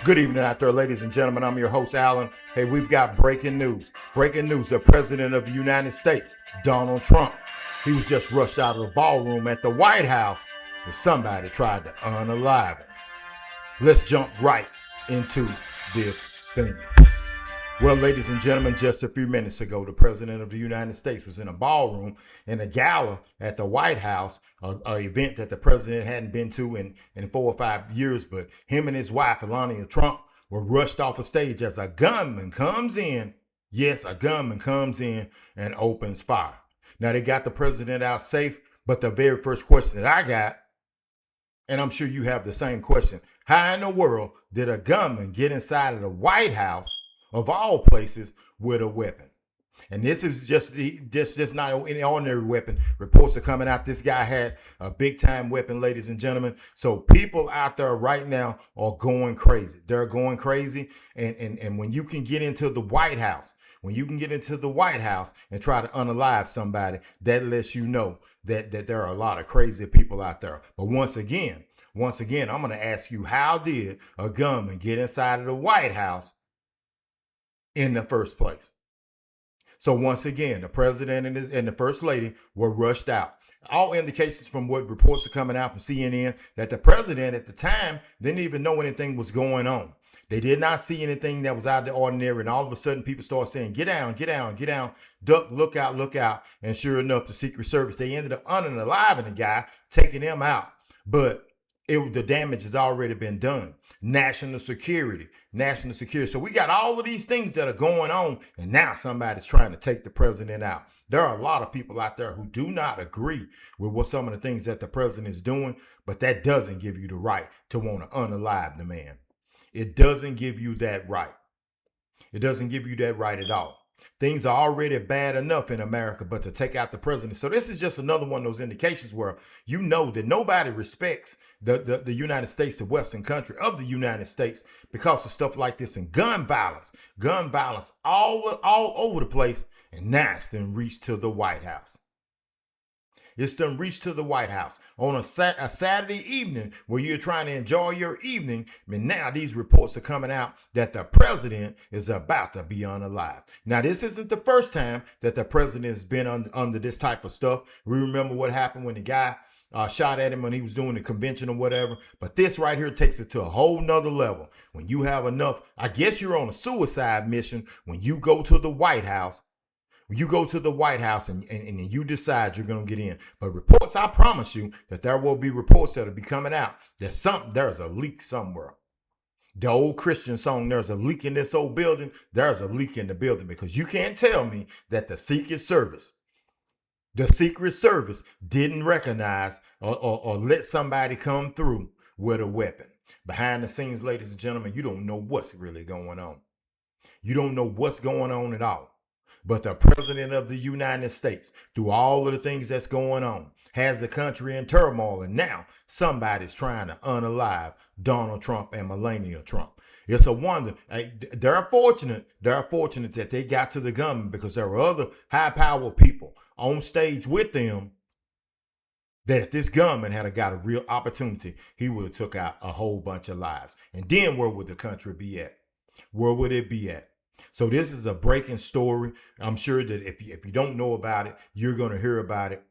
Good evening out there, ladies and gentlemen. I'm your host, Alan. Hey, we've got breaking news. Breaking news. The President of the United States, Donald Trump, he was just rushed out of the ballroom at the White House and somebody tried to unalive him. Let's jump right into this thing. Well, ladies and gentlemen, just a few minutes ago, the President of the United States was in a ballroom in a gala at the White House, an event that the President hadn't been to in 4 or 5 years, but him and his wife, Melania Trump, were rushed off a stage as a gunman comes in. Yes, a gunman comes in and opens fire. Now, they got the President out safe, but the very first question that I got, and I'm sure you have the same question, how in the world did a gunman get inside of the White House, of all places, with a weapon? And this is just not any ordinary weapon. Reports are coming out. This guy had a big time weapon, ladies and gentlemen. So people out there right now are going crazy. They're going crazy. And when you can get into the White House, when you can get into the White House and try to unalive somebody, that lets you know that there are a lot of crazy people out there. But once again, I'm going to ask you, how did a gunman get inside of the White House in the first place? So once again, the president and the first lady were rushed out. All indications from what reports are coming out from CNN that the president at the time didn't even know anything was going on. They did not see anything that was out of the ordinary, and all of a sudden people start saying, "Get down, get down, get down, duck, look out, look out." And sure enough, the Secret Service, they ended up unaliving the guy, taking him out. But the damage has already been done. National security. So we got all of these things that are going on, and now somebody's trying to take the president out. There are a lot of people out there who do not agree with what some of the things that the president is doing, but that doesn't give you the right to want to unalive the man. It doesn't give you that right. It doesn't give you that right at all. Things are already bad enough in America, but to take out the president. So this is just another one of those indications where you know that nobody respects the United States, the Western country of the United States, because of stuff like this and gun violence all over the place. And now it's then reached to the White House. It's done reached to the White House on a Saturday evening where you're trying to enjoy your evening. And now these reports are coming out that the president is about to be unalive. Now, this isn't the first time that the president has been under this type of stuff. We remember what happened when the guy shot at him when he was doing the convention or whatever. But this right here takes it to a whole nother level. When you have enough, I guess you're on a suicide mission when you go to the White House. You go to the White House and you decide you're going to get in. But reports, I promise you that there will be reports that will be coming out that there's a leak somewhere. The old Christian song, "There's a leak in this old building." There's a leak in the building, because you can't tell me that the Secret Service didn't recognize or let somebody come through with a weapon. Behind the scenes, ladies and gentlemen, you don't know what's really going on. You don't know what's going on at all. But the president of the United States, through all of the things that's going on, has the country in turmoil. And now somebody's trying to unalive Donald Trump and Melania Trump. It's a wonder. They're fortunate that they got to the gunman, because there were other high-powered people on stage with them that if this gunman had got a real opportunity, he would have took out a whole bunch of lives. And then where would the country be at? Where would it be at? So this is a breaking story. I'm sure that if you don't know about it, you're going to hear about it.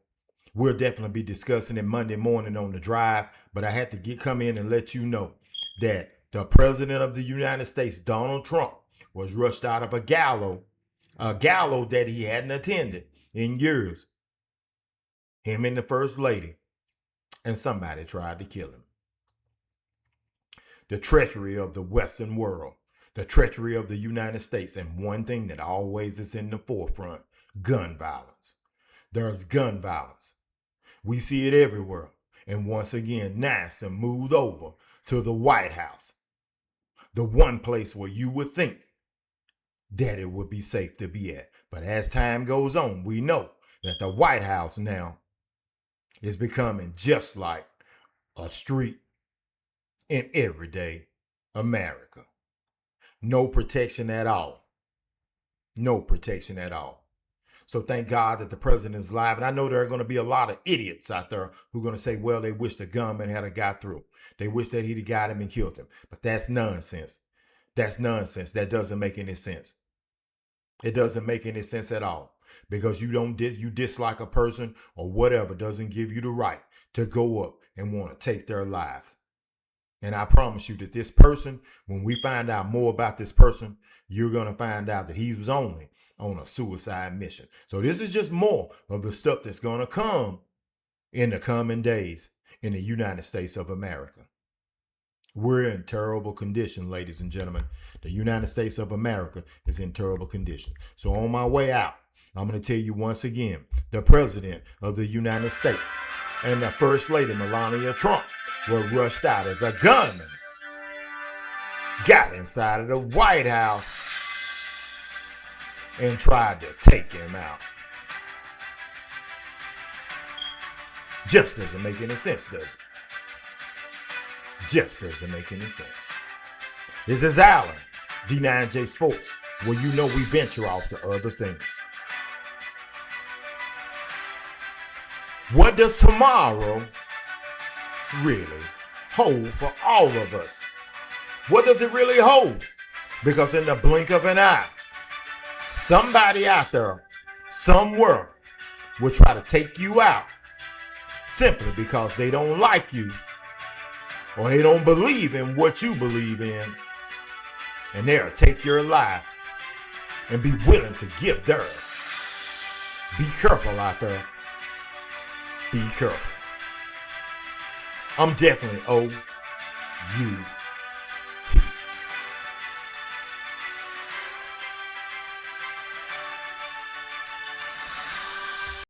We'll definitely be discussing it Monday morning on the drive. But I had to come in and let you know that the president of the United States, Donald Trump, was rushed out of a gallows that he hadn't attended in years. Him and the first lady, and somebody tried to kill him. The treachery of the Western world. The treachery of the United States, and one thing that always is in the forefront: gun violence. There's gun violence. We see it everywhere. And once again, NASA moved over to the White House, the one place where you would think that it would be safe to be at. But as time goes on, we know that the White House now is becoming just like a street in everyday America. No protection at all. No protection at all. So thank God that the president is alive. And I know there are going to be a lot of idiots out there who are going to say, well, they wish the gunman had got through. They wish that he'd got him and killed him. But that's nonsense. That's nonsense. That doesn't make any sense. It doesn't make any sense at all. Because you dislike a person or whatever doesn't give you the right to go up and want to take their lives. And I promise you that this person, when we find out more about this person, you're going to find out that he was only on a suicide mission. So this is just more of the stuff that's going to come in the coming days in the United States of America. We're in terrible condition, ladies and gentlemen. The United States of America is in terrible condition. So on my way out, I'm going to tell you once again, the president of the United States and the First Lady, Melania Trump, were rushed out as a gunman got inside of the White House and tried to take him out. Just doesn't make any sense, does it? Just doesn't make any sense. This is Alan, D9J Sports, where you know we venture off to other things. What does tomorrow really hold for all of us? What does it really hold? Because in the blink of an eye, somebody out there, somewhere, will try to take you out simply because they don't like you or they don't believe in what you believe in, and they'll take your life and be willing to give theirs. Be careful out there. Be careful. I'm definitely OUT.